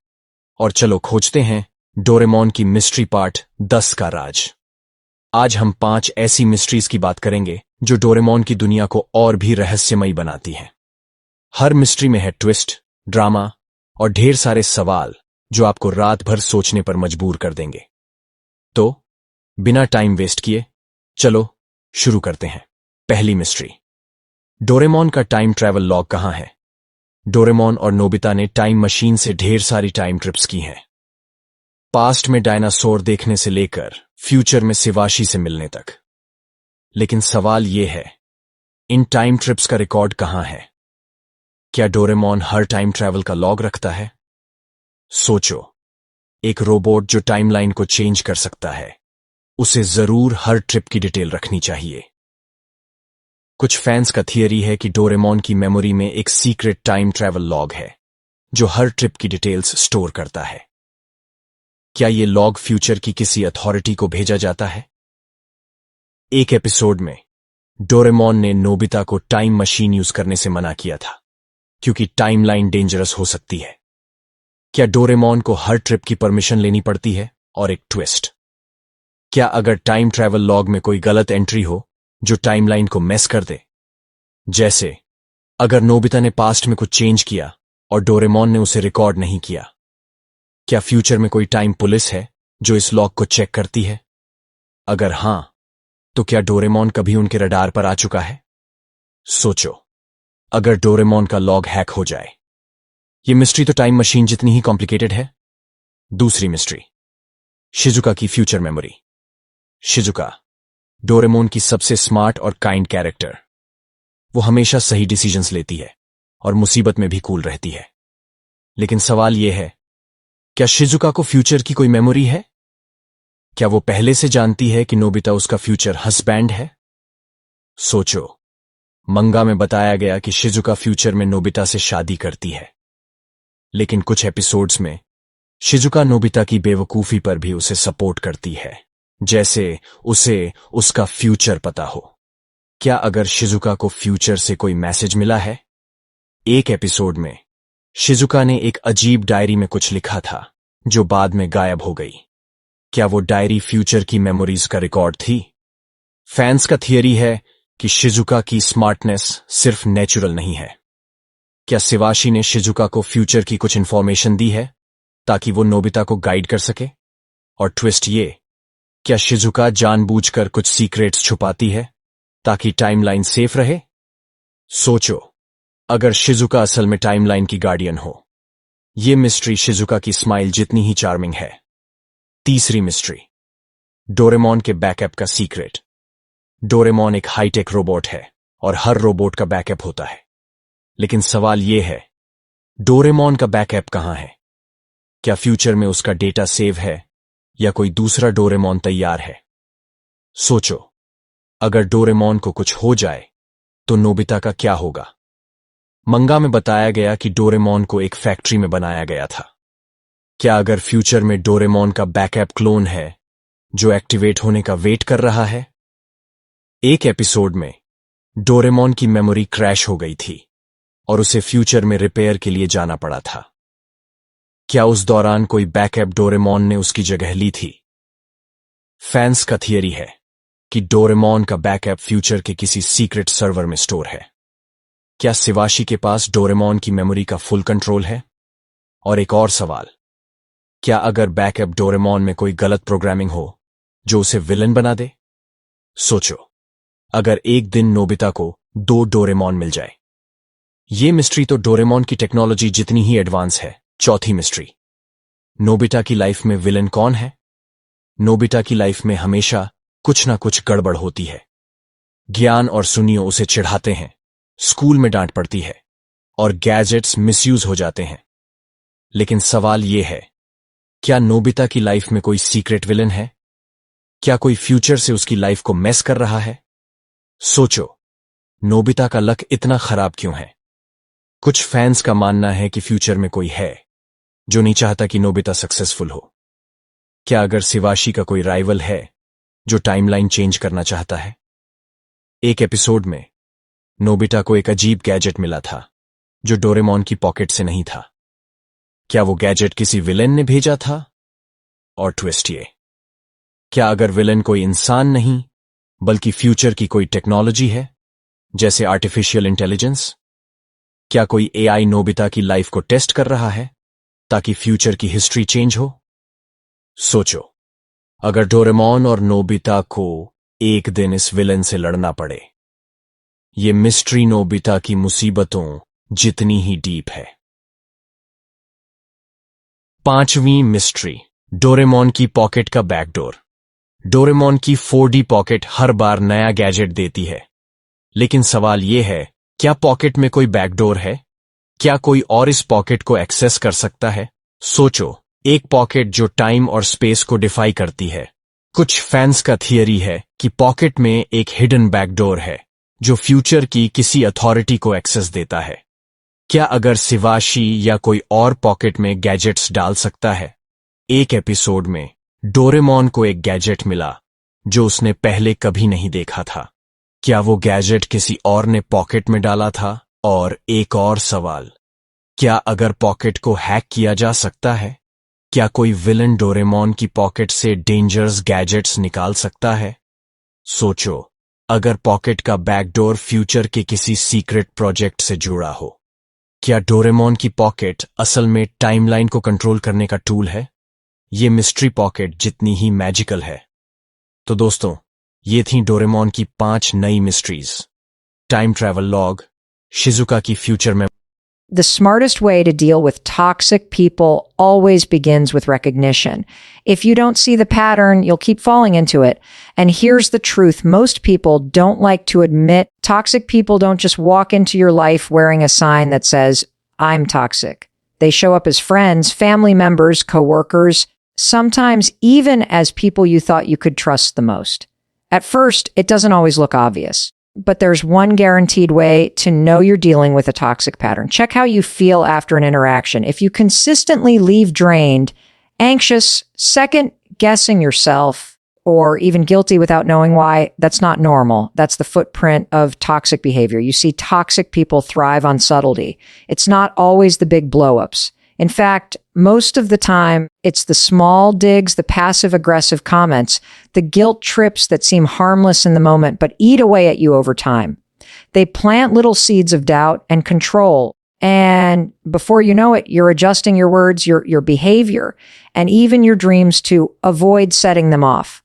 और चलो खोजते हैं डोरेमोन की मिस्ट्री पार्ट 10 का राज। आज हम 5 ऐसी मिस्ट्रीज की बात करेंगे जो डोरेमोन की दुनिया को और भी रहस्यमयी बनाती हैं। हर मिस्ट्री में है ट्विस्ट, ड्रामा और ढेर सारे सवाल जो आपको रात भर सोचने पर मजबूर कर देंगे। तो बिना टाइम वेस्ट किए चलो शुरू करते हैं। पहली मिस्ट्री, डोरेमोन का टाइम ट्रैवल लॉग कहां है? डोरेमोन और नोबिता ने टाइम मशीन से ढेर सारी टाइम ट्रिप्स की हैं। पास्ट में डायनासोर देखने से लेकर फ्यूचर में शिवाशी से मिलने तक। लेकिन सवाल यह है, इन टाइम ट्रिप्स का रिकॉर्ड कहां है? क्या डोरेमोन हर टाइम ट्रैवल का लॉग रखता है? सोचो, एक रोबोट जो टाइमलाइन को चेंज कर सकता है, उसे जरूर हर ट्रिप की डिटेल रखनी चाहिए। कुछ फैंस का थियरी है कि डोरेमोन की मेमोरी में एक सीक्रेट टाइम ट्रैवल लॉग है जो हर ट्रिप की डिटेल्स स्टोर करता है। क्या ये लॉग फ्यूचर की किसी अथॉरिटी को भेजा जाता है? एक एपिसोड में डोरेमोन ने नोबिता को टाइम मशीन यूज करने से मना किया था क्योंकि टाइमलाइन डेंजरस हो सकती है। क्या डोरेमोन को हर ट्रिप की परमिशन लेनी पड़ती है? और एक ट्विस्ट, क्या अगर टाइम ट्रैवल लॉग में कोई गलत एंट्री हो जो टाइमलाइन को मेस कर दे? जैसे अगर नोबिता ने पास्ट में कुछ चेंज किया और डोरेमोन ने उसे रिकॉर्ड नहीं किया, क्या फ्यूचर में कोई टाइम पुलिस है जो इस लॉग को चेक करती है? अगर हां, तो क्या डोरेमोन कभी उनके रडार पर आ चुका है? सोचो, अगर डोरेमोन का लॉग हैक हो जाए। ये मिस्ट्री तो टाइम मशीन जितनी ही कॉम्प्लिकेटेड है। दूसरी मिस्ट्री, शिजुका की फ्यूचर मेमोरी। शिजुका, डोरेमोन की सबसे स्मार्ट और काइंड कैरेक्टर। वो हमेशा सही डिसीजंस लेती है और मुसीबत में भी कूल रहती है। लेकिन सवाल यह है, क्या शिजुका को फ्यूचर की कोई मेमोरी है? क्या वो पहले से जानती है कि नोबिता उसका फ्यूचर हस्बैंड है? सोचो, मंगा में बताया गया कि शिजुका फ्यूचर में नोबिता से शादी करती है, लेकिन कुछ एपिसोड्स में शिजुका नोबिता की बेवकूफी पर भी उसे सपोर्ट करती है, जैसे उसे उसका फ्यूचर पता हो। क्या अगर शिजुका को फ्यूचर से कोई मैसेज मिला है? एक एपिसोड में शिजुका ने एक अजीब डायरी में कुछ लिखा था जो बाद में गायब हो गई। क्या वो डायरी फ्यूचर की मेमोरीज का रिकॉर्ड थी? फैंस का थियरी है कि शिजुका की स्मार्टनेस सिर्फ नेचुरल नहीं है। क्या शिवाशी ने शिजुका को फ्यूचर की कुछ इंफॉर्मेशन दी है ताकि वो नोबिता को गाइड कर सके? और ट्विस्ट ये, क्या शिजुका जानबूझकर कुछ सीक्रेट्स छुपाती है ताकि टाइमलाइन सेफ रहे? सोचो, अगर शिजुका असल में टाइमलाइन की गार्डियन हो। ये मिस्ट्री शिजुका की स्माइल जितनी ही चार्मिंग है। तीसरी मिस्ट्री, डोरेमोन के बैकअप का सीक्रेट। डोरेमोन एक हाईटेक रोबोट है और हर रोबोट का बैकअप होता है, लेकिन सवाल यह है, डोरेमोन का बैकअप कहां है? क्या फ्यूचर में उसका डेटा सेव है या कोई दूसरा डोरेमोन तैयार है? सोचो, अगर डोरेमोन को कुछ हो जाए तो नोबिता का क्या होगा? मंगा में बताया गया कि डोरेमोन को एक फैक्ट्री में बनाया गया था। क्या अगर फ्यूचर में डोरेमोन का बैकअप क्लोन है जो एक्टिवेट होने का वेट कर रहा है? एक एपिसोड में डोरेमोन की मेमोरी क्रैश हो गई थी और उसे फ्यूचर में रिपेयर के लिए जाना पड़ा था। क्या उस दौरान कोई बैकअप डोरेमोन ने उसकी जगह ली थी? फैंस का थियरी है कि डोरेमोन का बैकअप फ्यूचर के किसी सीक्रेट सर्वर में स्टोर है। क्या शिवाशी के पास डोरेमोन की मेमोरी का फुल कंट्रोल है? और एक और सवाल, क्या अगर बैकअप डोरेमोन में कोई गलत प्रोग्रामिंग हो जो उसे विलन बना दे? सोचो, अगर एक दिन नोबिता को 2 डोरेमोन मिल जाए। ये मिस्ट्री तो डोरेमोन की टेक्नोलॉजी जितनी ही एडवांस है। चौथी मिस्ट्री, नोबिता की लाइफ में विलन कौन है? नोबिता की लाइफ में हमेशा कुछ ना कुछ गड़बड़ होती है। ज्ञान और सुनियो उसे चिढ़ाते हैं, स्कूल में डांट पड़ती है और गैजेट्स मिसयूज हो जाते हैं। लेकिन सवाल यह है, क्या नोबिता की लाइफ में कोई सीक्रेट विलन है? क्या कोई फ्यूचर से उसकी लाइफ को मेस कर रहा है? सोचो, नोबिता का लक इतना खराब क्यों है? कुछ फैंस का मानना है कि फ्यूचर में कोई है जो नहीं चाहता कि नोबिता सक्सेसफुल हो। क्या अगर शिवाशी का कोई राइवल है जो टाइमलाइन चेंज करना चाहता है? एक एपिसोड में नोबिता को एक अजीब गैजेट मिला था जो डोरेमोन की पॉकेट से नहीं था। क्या वो गैजेट किसी विलेन ने भेजा था? और ट्विस्ट ये, क्या अगर विलेन कोई इंसान नहीं बल्कि फ्यूचर की कोई टेक्नोलॉजी है, जैसे आर्टिफिशियल इंटेलिजेंस? क्या कोई एआई नोबिता की लाइफ को टेस्ट कर रहा है ताकि फ्यूचर की हिस्ट्री चेंज हो? सोचो, अगर डोरेमोन और नोबिता को एक दिन इस विलेन से लड़ना पड़े। ये मिस्ट्री नोबिता की मुसीबतों जितनी ही डीप है। पांचवीं मिस्ट्री, डोरेमोन की पॉकेट का बैकडोर। डोरेमोन की 4D पॉकेट हर बार नया गैजेट देती है, लेकिन सवाल यह है, क्या पॉकेट में कोई बैकडोर है? क्या कोई और इस पॉकेट को एक्सेस कर सकता है? सोचो, एक पॉकेट जो टाइम और स्पेस को डिफाई करती है। कुछ फैंस का थियरी है कि पॉकेट में एक हिडन बैकडोर है जो फ्यूचर की किसी अथॉरिटी को एक्सेस देता है। क्या अगर शिवाशी या कोई और पॉकेट में गैजेट्स डाल सकता है? एक एपिसोड में डोरेमोन को एक गैजेट मिला जो उसने पहले कभी नहीं देखा था। क्या वो गैजेट किसी और ने पॉकेट में डाला था? और एक और सवाल, क्या अगर पॉकेट को हैक किया जा सकता है? क्या कोई विलन डोरेमोन की पॉकेट से डेंजरस गैजेट्स निकाल सकता है? सोचो, अगर पॉकेट का बैकडोर फ्यूचर के किसी सीक्रेट प्रोजेक्ट से जुड़ा हो। क्या डोरेमोन की पॉकेट असल में टाइमलाइन को कंट्रोल करने का टूल है? ये मिस्ट्री पॉकेट जितनी ही मैजिकल है। तो दोस्तों, ये थी डोरेमोन की 5 नई mysteries. Time travel log, Shizuka की फ्यूचर में। The smartest way to deal with toxic people always begins with recognition. If you don't see the pattern, you'll keep falling into it. And here's the truth. Most people don't like to admit toxic people don't just walk into your life wearing a sign that says, I'm toxic. They show up as friends, family members, coworkers, sometimes even as people you thought you could trust the most. At first, it doesn't always look obvious. But there's one guaranteed way to know you're dealing with a toxic pattern. Check how you feel after an interaction. If you consistently leave drained, anxious, second-guessing yourself, or even guilty without knowing why, that's not normal. That's the footprint of toxic behavior. You see, toxic people thrive on subtlety. It's not always the big blow-ups. In fact, most of the time, it's the small digs, the passive-aggressive comments, the guilt trips that seem harmless in the moment but eat away at you over time. They plant little seeds of doubt and control, and before you know it, you're adjusting your words, your behavior, and even your dreams to avoid setting them off.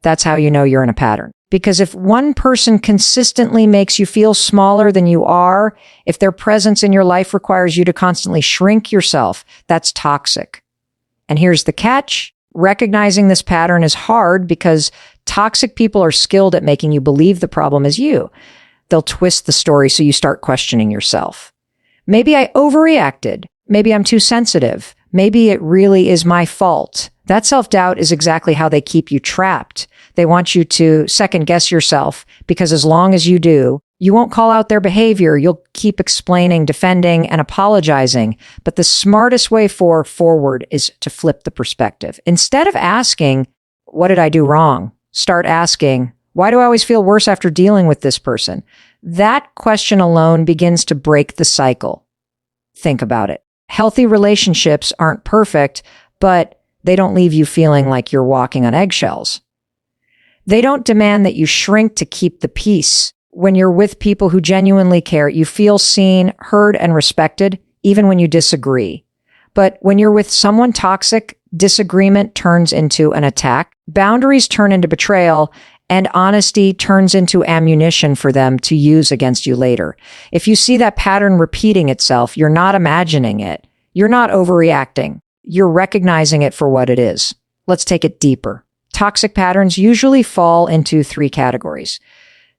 That's how you know you're in a pattern. Because if one person consistently makes you feel smaller than you are, if their presence in your life requires you to constantly shrink yourself, that's toxic. And here's the catch. Recognizing this pattern is hard because toxic people are skilled at making you believe the problem is you. They'll twist the story so you start questioning yourself. Maybe I overreacted. Maybe I'm too sensitive. Maybe it really is my fault. That self-doubt is exactly how they keep you trapped. They want you to second guess yourself because as long as you do, you won't call out their behavior. You'll keep explaining, defending, and apologizing. But the smartest way forward is to flip the perspective. Instead of asking, what did I do wrong? Start asking, why do I always feel worse after dealing with this person? That question alone begins to break the cycle. Think about it. Healthy relationships aren't perfect, but they don't leave you feeling like you're walking on eggshells. They don't demand that you shrink to keep the peace. When you're with people who genuinely care, you feel seen, heard, and respected, even when you disagree. But when you're with someone toxic, disagreement turns into an attack, boundaries turn into betrayal, and honesty turns into ammunition for them to use against you later. If you see that pattern repeating itself, you're not imagining it. You're not overreacting. You're recognizing it for what it is. Let's take it deeper. Toxic patterns usually fall into 3 categories.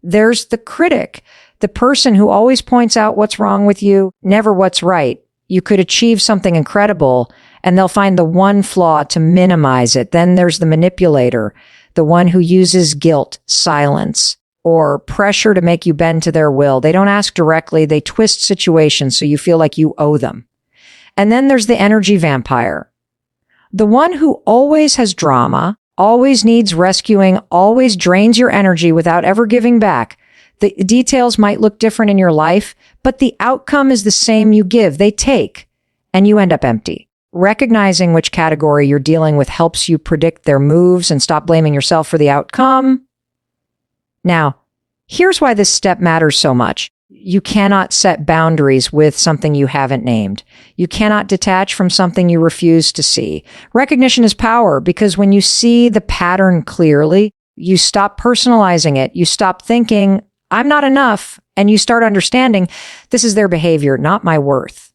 There's the critic, the person who always points out what's wrong with you, never what's right. You could achieve something incredible, and they'll find the one flaw to minimize it. Then there's the manipulator, the one who uses guilt, silence, or pressure to make you bend to their will. They don't ask directly. They twist situations so you feel like you owe them. And then there's the energy vampire, the one who always has drama, always needs rescuing, always drains your energy without ever giving back. The details might look different in your life, but the outcome is the same. You give, they take, and you end up empty. Recognizing which category you're dealing with helps you predict their moves and stop blaming yourself for the outcome. Now, here's why this step matters so much. You cannot set boundaries with something you haven't named. You cannot detach from something you refuse to see. Recognition is power because when you see the pattern clearly, you stop personalizing it. You stop thinking, I'm not enough, and you start understanding this is their behavior, not my worth.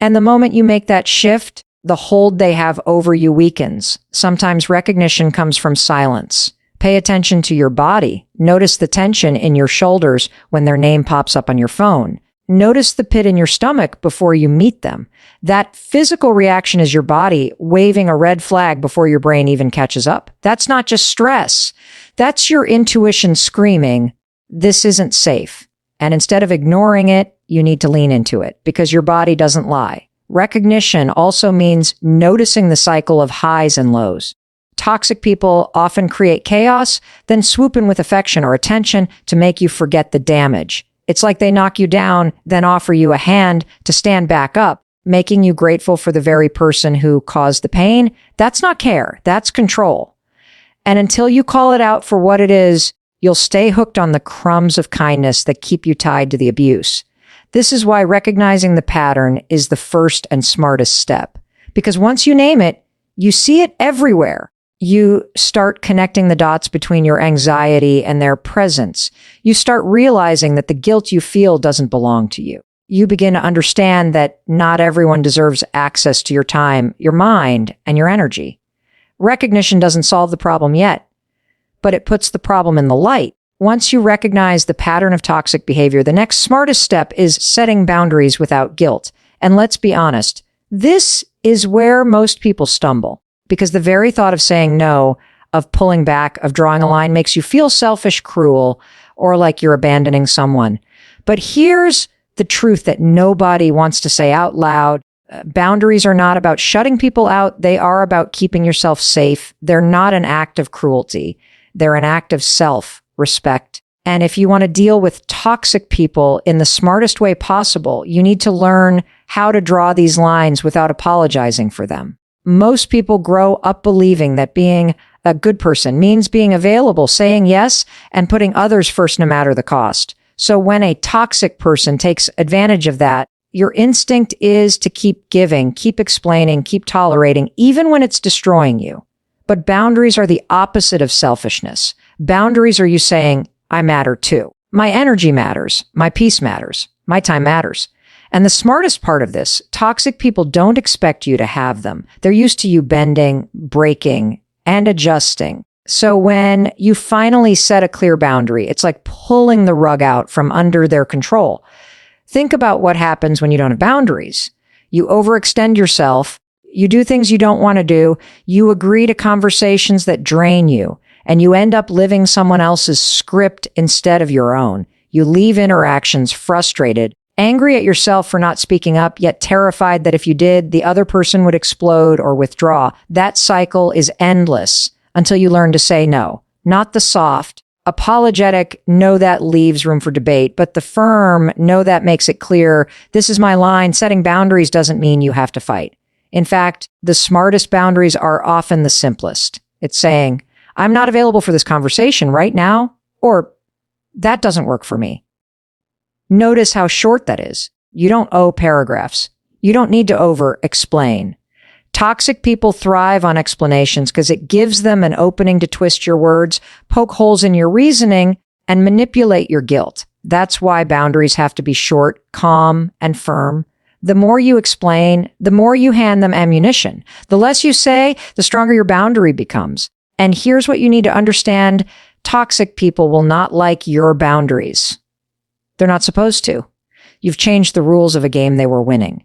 And the moment you make that shift, the hold they have over you weakens. Sometimes recognition comes from silence. Pay attention to your body. Notice the tension in your shoulders when their name pops up on your phone. Notice the pit in your stomach before you meet them. That physical reaction is your body waving a red flag before your brain even catches up. That's not just stress. That's your intuition screaming, this isn't safe. And instead of ignoring it, you need to lean into it because your body doesn't lie. Recognition also means noticing the cycle of highs and lows. Toxic people often create chaos, then swoop in with affection or attention to make you forget the damage. It's like they knock you down, then offer you a hand to stand back up, making you grateful for the very person who caused the pain. That's not care. That's control. And until you call it out for what it is, you'll stay hooked on the crumbs of kindness that keep you tied to the abuse. This is why recognizing the pattern is the first and smartest step. Because once you name it, you see it everywhere. You start connecting the dots between your anxiety and their presence. You start realizing that the guilt you feel doesn't belong to you. You begin to understand that not everyone deserves access to your time, your mind, and your energy. Recognition doesn't solve the problem yet, but it puts the problem in the light. Once you recognize the pattern of toxic behavior, the next smartest step is setting boundaries without guilt. And let's be honest, this is where most people stumble. Because the very thought of saying no, of pulling back, of drawing a line makes you feel selfish, cruel, or like you're abandoning someone. But here's the truth that nobody wants to say out loud. Boundaries are not about shutting people out. They are about keeping yourself safe. They're not an act of cruelty. They're an act of self-respect. And if you want to deal with toxic people in the smartest way possible, you need to learn how to draw these lines without apologizing for them. Most people grow up believing that being a good person means being available, saying yes, and putting others first no matter the cost. So when a toxic person takes advantage of that, your instinct is to keep giving, keep explaining, keep tolerating, even when it's destroying you. But boundaries are the opposite of selfishness. Boundaries are you saying, I matter too. My energy matters. My peace matters. My time matters. And the smartest part of this, toxic people don't expect you to have them. They're used to you bending, breaking, and adjusting. So when you finally set a clear boundary, it's like pulling the rug out from under their control. Think about what happens when you don't have boundaries. You overextend yourself. You do things you don't want to do. You agree to conversations that drain you, and you end up living someone else's script instead of your own. You leave interactions frustrated, angry at yourself for not speaking up, yet terrified that if you did, the other person would explode or withdraw. That cycle is endless until you learn to say no. Not the soft, apologetic, no, that leaves room for debate, but the firm, no, that makes it clear, this is my line. Setting boundaries doesn't mean you have to fight. In fact, the smartest boundaries are often the simplest. It's saying, I'm not available for this conversation right now, or that doesn't work for me. Notice how short that is. You don't owe paragraphs. You don't need to over-explain. Toxic people thrive on explanations because it gives them an opening to twist your words, poke holes in your reasoning, and manipulate your guilt. That's why boundaries have to be short, calm, and firm. The more you explain, the more you hand them ammunition. The less you say, the stronger your boundary becomes. And here's what you need to understand. Toxic people will not like your boundaries. They're not supposed to. You've changed the rules of a game they were winning.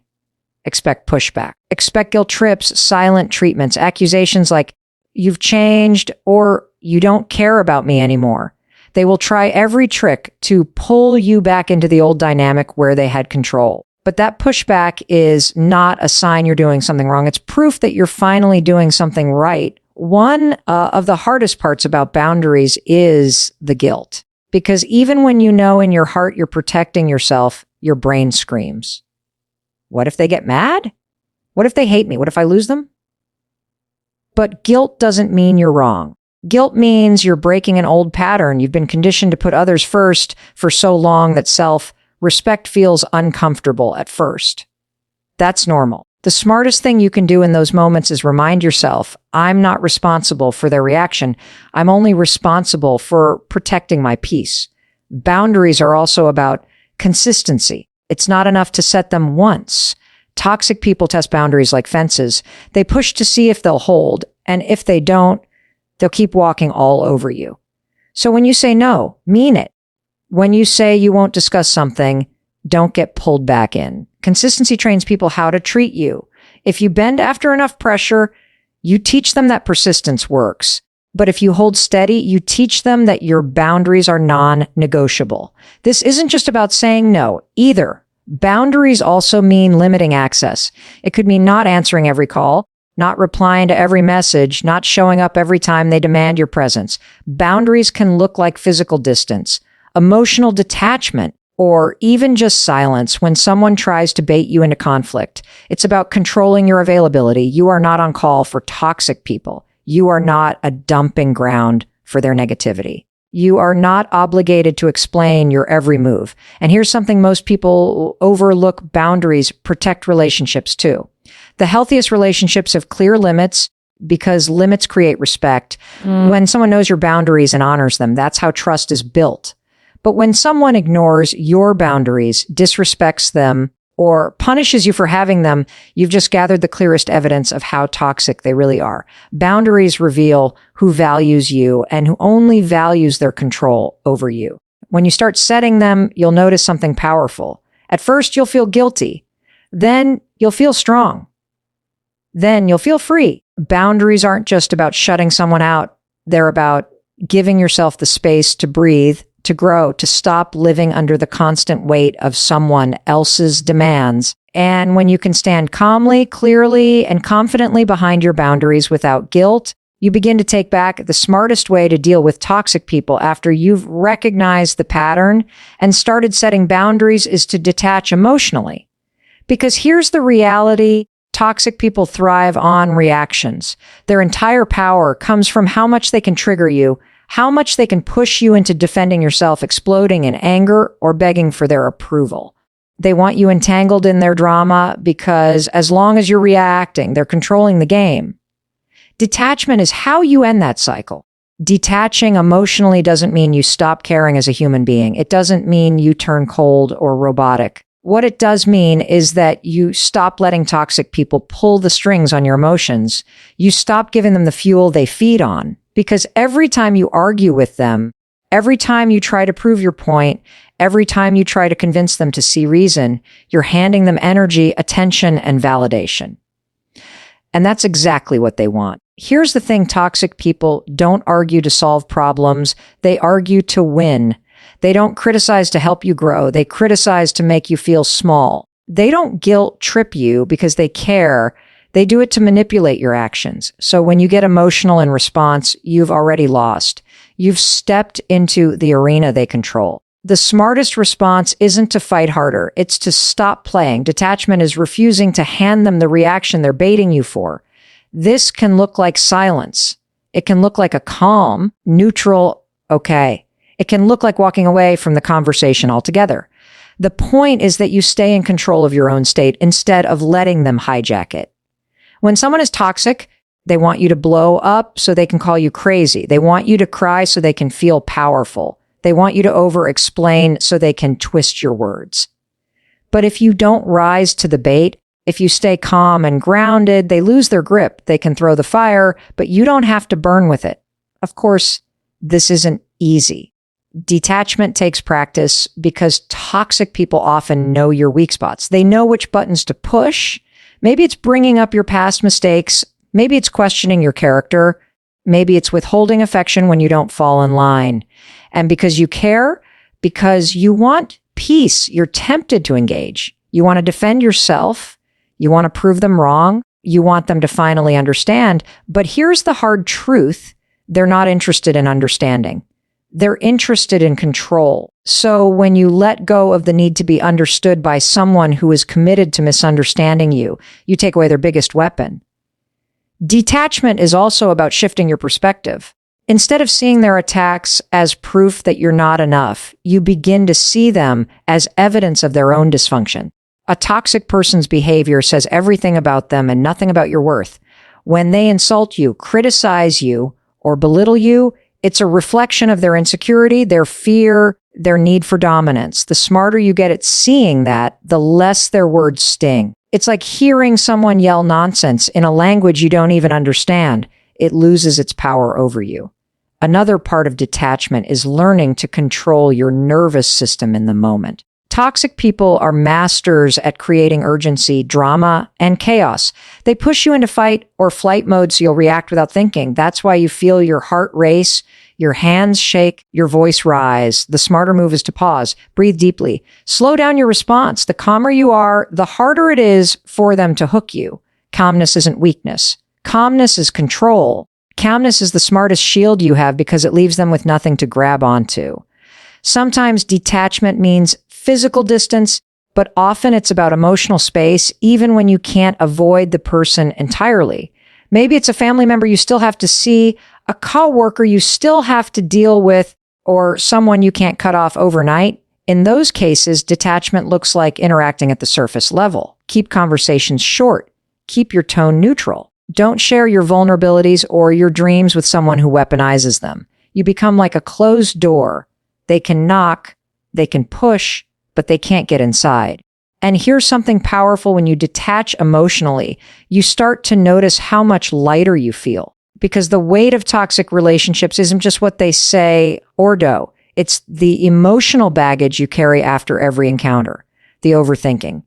Expect pushback. Expect guilt trips, silent treatments, accusations like, you've changed or you don't care about me anymore. They will try every trick to pull you back into the old dynamic where they had control. But that pushback is not a sign you're doing something wrong. It's proof that you're finally doing something right. One of the hardest parts about boundaries is the guilt. Because even when you know in your heart you're protecting yourself, your brain screams. What if they get mad? What if they hate me? What if I lose them? But guilt doesn't mean you're wrong. Guilt means you're breaking an old pattern. You've been conditioned to put others first for so long that self-respect feels uncomfortable at first. That's normal. The smartest thing you can do in those moments is remind yourself, I'm not responsible for their reaction. I'm only responsible for protecting my peace. Boundaries are also about consistency. It's not enough to set them once. Toxic people test boundaries like fences. They push to see if they'll hold, and if they don't, they'll keep walking all over you. So when you say no, mean it. When you say you won't discuss something, don't get pulled back in. Consistency trains people how to treat you. If you bend after enough pressure, you teach them that persistence works. But if you hold steady, you teach them that your boundaries are non-negotiable. This isn't just about saying no either. Boundaries also mean limiting access. It could mean not answering every call, not replying to every message, not showing up every time they demand your presence. Boundaries can look like physical distance, emotional detachment, or even just silence when someone tries to bait you into conflict. It's about controlling your availability. You are not on call for toxic people. You are not a dumping ground for their negativity. You are not obligated to explain your every move. And here's something most people overlook: boundaries protect relationships too. The healthiest relationships have clear limits because limits create respect. When someone knows your boundaries and honors them, that's how trust is built. But when someone ignores your boundaries, disrespects them, or punishes you for having them, you've just gathered the clearest evidence of how toxic they really are. Boundaries reveal who values you and who only values their control over you. When you start setting them, you'll notice something powerful. At first, you'll feel guilty. Then you'll feel strong. Then you'll feel free. Boundaries aren't just about shutting someone out. They're about giving yourself the space to breathe, to grow, to stop living under the constant weight of someone else's demands. And when you can stand calmly, clearly, and confidently behind your boundaries without guilt, you begin to take back. The smartest way to deal with toxic people after you've recognized the pattern and started setting boundaries is to detach emotionally. Because here's the reality: toxic people thrive on reactions. Their entire power comes from how much they can trigger you, how much they can push you into defending yourself, exploding in anger, or begging for their approval. They want you entangled in their drama because as long as you're reacting, they're controlling the game. Detachment is how you end that cycle. Detaching emotionally doesn't mean you stop caring as a human being. It doesn't mean you turn cold or robotic. What it does mean is that you stop letting toxic people pull the strings on your emotions. You stop giving them the fuel they feed on. Because every time you argue with them, every time you try to prove your point, every time you try to convince them to see reason, you're handing them energy, attention, and validation. And that's exactly what they want. Here's the thing, toxic people don't argue to solve problems. They argue to win. They don't criticize to help you grow. They criticize to make you feel small. They don't guilt trip you because they care. They do it to manipulate your actions. So when you get emotional in response, you've already lost. You've stepped into the arena they control. The smartest response isn't to fight harder. It's to stop playing. Detachment is refusing to hand them the reaction they're baiting you for. This can look like silence. It can look like a calm, neutral, okay. It can look like walking away from the conversation altogether. The point is that you stay in control of your own state instead of letting them hijack it. When someone is toxic, they want you to blow up so they can call you crazy. They want you to cry so they can feel powerful. They want you to over-explain so they can twist your words. But if you don't rise to the bait, if you stay calm and grounded, they lose their grip. They can throw the fire, but you don't have to burn with it. Of course, this isn't easy. Detachment takes practice because toxic people often know your weak spots. They know which buttons to push. Maybe it's bringing up your past mistakes. Maybe it's questioning your character. Maybe it's withholding affection when you don't fall in line. And because you care, because you want peace, you're tempted to engage. You want to defend yourself. You want to prove them wrong. You want them to finally understand. But here's the hard truth. They're not interested in understanding. They're interested in control. So when you let go of the need to be understood by someone who is committed to misunderstanding you, you take away their biggest weapon. Detachment is also about shifting your perspective. Instead of seeing their attacks as proof that you're not enough, you begin to see them as evidence of their own dysfunction. A toxic person's behavior says everything about them and nothing about your worth. When they insult you, criticize you, or belittle you, it's a reflection of their insecurity, their fear, their need for dominance. The smarter you get at seeing that, the less their words sting. It's like hearing someone yell nonsense in a language you don't even understand. It loses its power over you. Another part of detachment is learning to control your nervous system in the moment. Toxic people are masters at creating urgency, drama, and chaos. They push you into fight or flight mode so you'll react without thinking. That's why you feel your heart race, your hands shake, your voice rise. The smarter move is to pause, breathe deeply, slow down your response. The calmer you are, the harder it is for them to hook you. Calmness isn't weakness. Calmness is control. Calmness is the smartest shield you have because it leaves them with nothing to grab onto. Sometimes detachment means physical distance, but often it's about emotional space, even when you can't avoid the person entirely. Maybe it's a family member you still have to see, a coworker you still have to deal with, or someone you can't cut off overnight. In those cases, detachment looks like interacting at the surface level. Keep conversations short. Keep your tone neutral. Don't share your vulnerabilities or your dreams with someone who weaponizes them. You become like a closed door. They can knock, they can push, but they can't get inside. And here's something powerful: when you detach emotionally, you start to notice how much lighter you feel. Because the weight of toxic relationships isn't just what they say or do. It's the emotional baggage you carry after every encounter, the overthinking,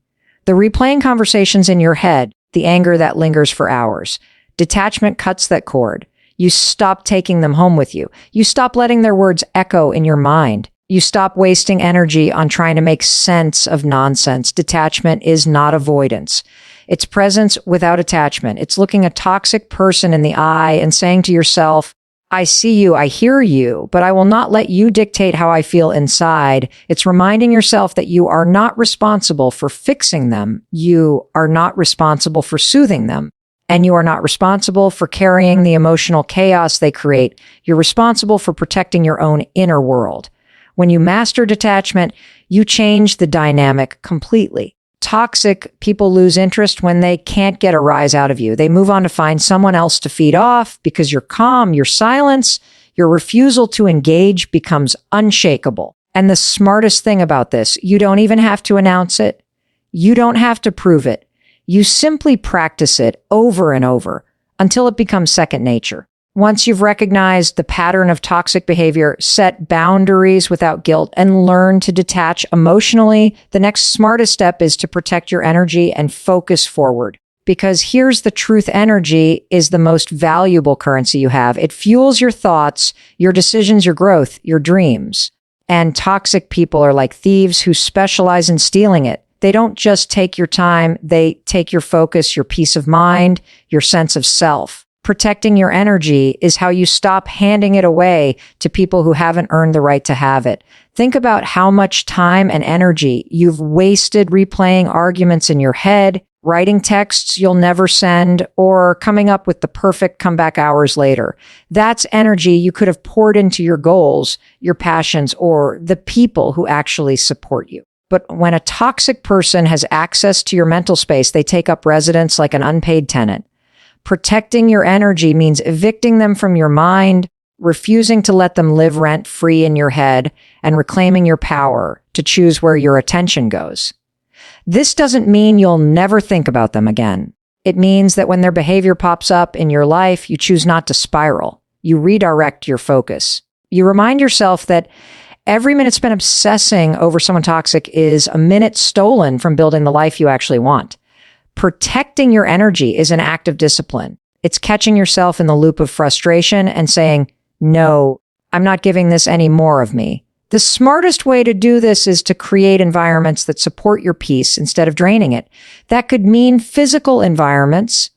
the replaying conversations in your head, the anger that lingers for hours. Detachment cuts that cord. You stop taking them home with you. You stop letting their words echo in your mind. You stop wasting energy on trying to make sense of nonsense. Detachment is not avoidance. It's presence without attachment. It's looking a toxic person in the eye and saying to yourself, I see you, I hear you, but I will not let you dictate how I feel inside. It's reminding yourself that you are not responsible for fixing them. You are not responsible for soothing them. And you are not responsible for carrying the emotional chaos they create. You're responsible for protecting your own inner world. When you master detachment, you change the dynamic completely. Toxic people lose interest when they can't get a rise out of you. They move on to find someone else to feed off because you're calm, your silence, Your refusal to engage becomes unshakable. And the smartest thing about this, you don't even have to announce it. You don't have to prove it. You simply practice it over and over until it becomes second nature. Once you've recognized the pattern of toxic behavior, set boundaries without guilt, and learn to detach emotionally, the next smartest step is to protect your energy and focus forward. Because here's the truth, energy is the most valuable currency you have. It fuels your thoughts, your decisions, your growth, your dreams. And toxic people are like thieves who specialize in stealing it. They don't just take your time, they take your focus, your peace of mind, your sense of self. Protecting your energy is how you stop handing it away to people who haven't earned the right to have it. Think about how much time and energy you've wasted replaying arguments in your head, writing texts you'll never send, or coming up with the perfect comeback hours later. That's energy you could have poured into your goals, your passions, or the people who actually support you. But when a toxic person has access to your mental space, they take up residence like an unpaid tenant. Protecting your energy means evicting them from your mind, refusing to let them live rent-free in your head, and reclaiming your power to choose where your attention goes. This doesn't mean you'll never think about them again. It means that when their behavior pops up in your life, you choose not to spiral. You redirect your focus. You remind yourself that every minute spent obsessing over someone toxic is a minute stolen from building the life you actually want. Protecting your energy is an act of discipline. It's catching yourself in the loop of frustration and saying, no, I'm not giving this any more of me. The smartest way to do this is to create environments that support your peace instead of draining it. That could mean physical environments,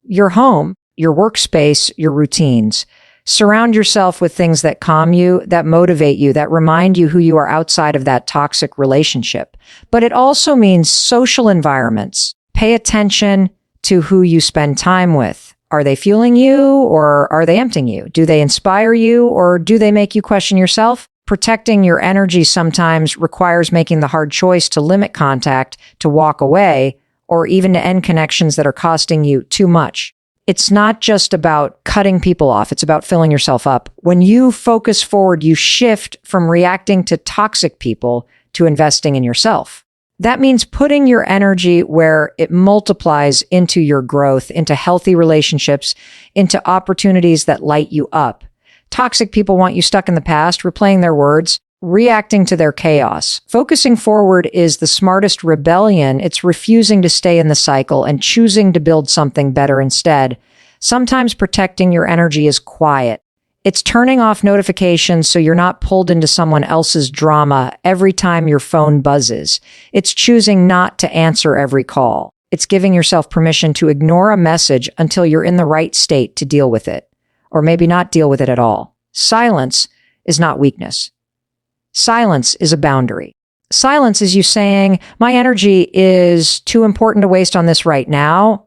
your home, your workspace, your routines. Surround yourself with things that calm you, that motivate you, that remind you who you are outside of that toxic relationship. But it also means social environments. Pay attention to who you spend time with. Are they fueling you or are they emptying you? Do they inspire you or do they make you question yourself? Protecting your energy sometimes requires making the hard choice to limit contact, to walk away, or even to end connections that are costing you too much. It's not just about cutting people off. It's about filling yourself up. When you focus forward, you shift from reacting to toxic people to investing in yourself. That means putting your energy where it multiplies into your growth, into healthy relationships, into opportunities that light you up. Toxic people want you stuck in the past, replaying their words, reacting to their chaos. Focusing forward is the smartest rebellion. It's refusing to stay in the cycle and choosing to build something better instead. Sometimes protecting your energy is quiet. It's turning off notifications so you're not pulled into someone else's drama every time your phone buzzes. It's choosing not to answer every call. It's giving yourself permission to ignore a message until you're in the right state to deal with it, or maybe not deal with it at all. Silence is not weakness. Silence is a boundary. Silence is you saying, my energy is too important to waste on this right now.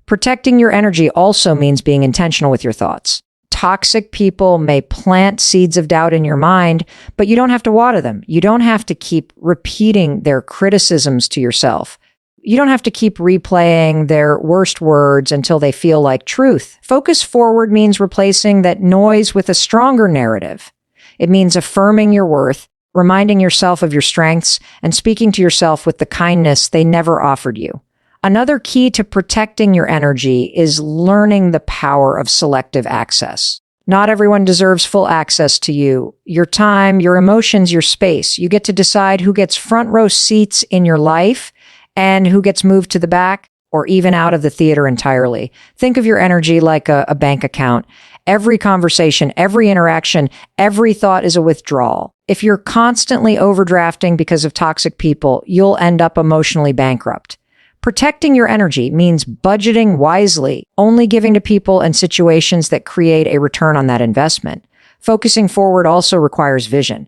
Protecting your energy also means being intentional with your thoughts. Toxic people may plant seeds of doubt in your mind, but you don't have to water them. You don't have to keep repeating their criticisms to yourself. You don't have to keep replaying their worst words until they feel like truth. Focus forward means replacing that noise with a stronger narrative. It means affirming your worth, reminding yourself of your strengths, and speaking to yourself with the kindness they never offered you. Another key to protecting your energy is learning the power of selective access. Not everyone deserves full access to you, your time, your emotions, your space. You get to decide who gets front row seats in your life and who gets moved to the back or even out of the theater entirely. Think of your energy like a bank account. Every conversation, every interaction, every thought is a withdrawal. If you're constantly overdrafting because of toxic people, you'll end up emotionally bankrupt. Protecting your energy means budgeting wisely, only giving to people and situations that create a return on that investment. Focusing forward also requires vision.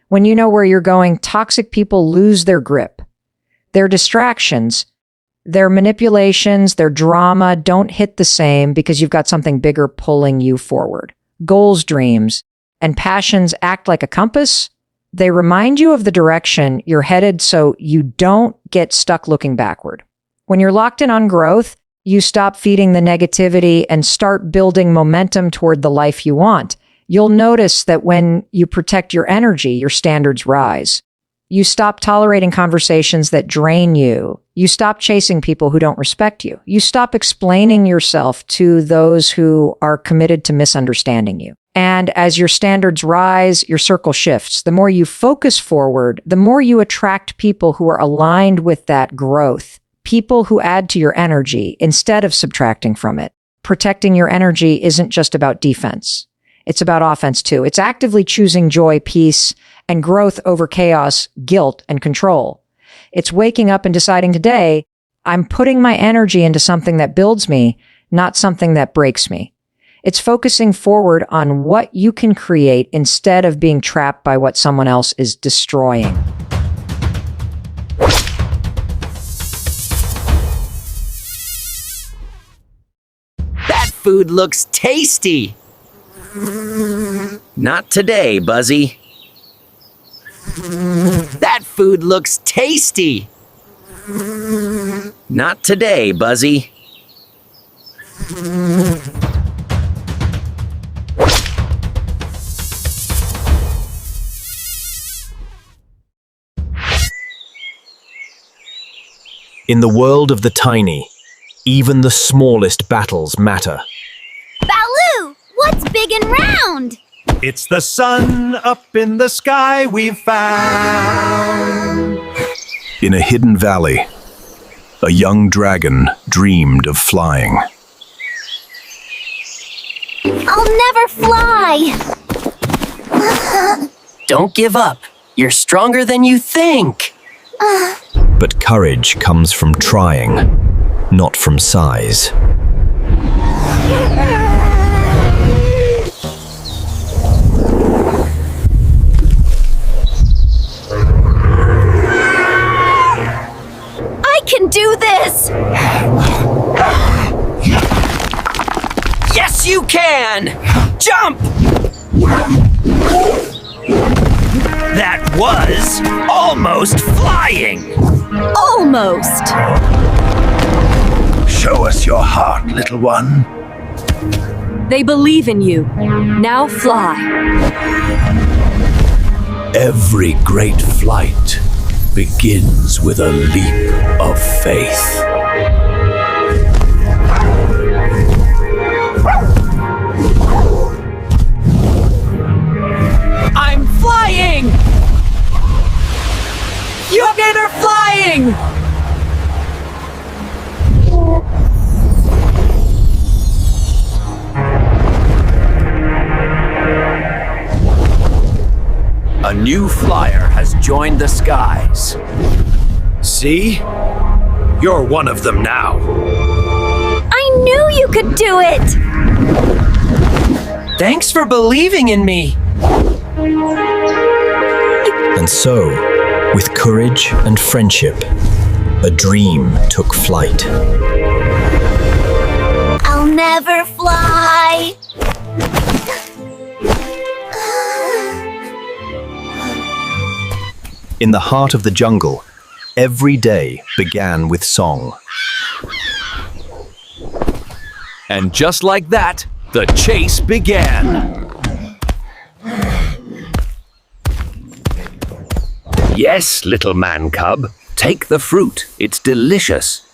When you know where you're going, toxic people lose their grip. Their distractions, their manipulations, their drama don't hit the same because you've got something bigger pulling you forward. Goals, dreams, and passions act like a compass. They remind you of the direction you're headed so you don't get stuck looking backward. When you're locked in on growth, you stop feeding the negativity and start building momentum toward the life you want. You'll notice that when you protect your energy, your standards rise. You stop tolerating conversations that drain you. You stop chasing people who don't respect you. You stop explaining yourself to those who are committed to misunderstanding you. And as your standards rise, your circle shifts. The more you focus forward, the more you attract people who are aligned with that growth. People who add to your energy instead of subtracting from it. Protecting your energy isn't just about defense. It's about offense too. It's actively choosing joy, peace, and growth over chaos, guilt, and control. It's waking up and deciding today, I'm putting my energy into something that builds me, not something that breaks me. It's focusing forward on what you can create instead of being trapped by what someone else is destroying. That food looks tasty. Not today, Buzzy. That food looks tasty. Not today, Buzzy. In the world of the tiny, even the smallest battles matter. Baloo, what's big and round? It's the sun up in the sky we've found. In a hidden valley, a young dragon dreamed of flying. I'll never fly. Don't give up. You're stronger than you think. But courage comes from trying, not from size. I can do this. Yes, you can! Jump! That was almost flying! Almost. Show us your heart, little one. They believe in you. Now fly. Every great flight begins with a leap of faith. I'm flying! You guys are flying! A new flyer has joined the skies. See? You're one of them now. I knew you could do it. Thanks for believing in me. And so, with courage and friendship, a dream took flight. I'll never fly. In the heart of the jungle, every day began with song. And just like that, the chase began. Yes, little man cub. Take the fruit. It's delicious.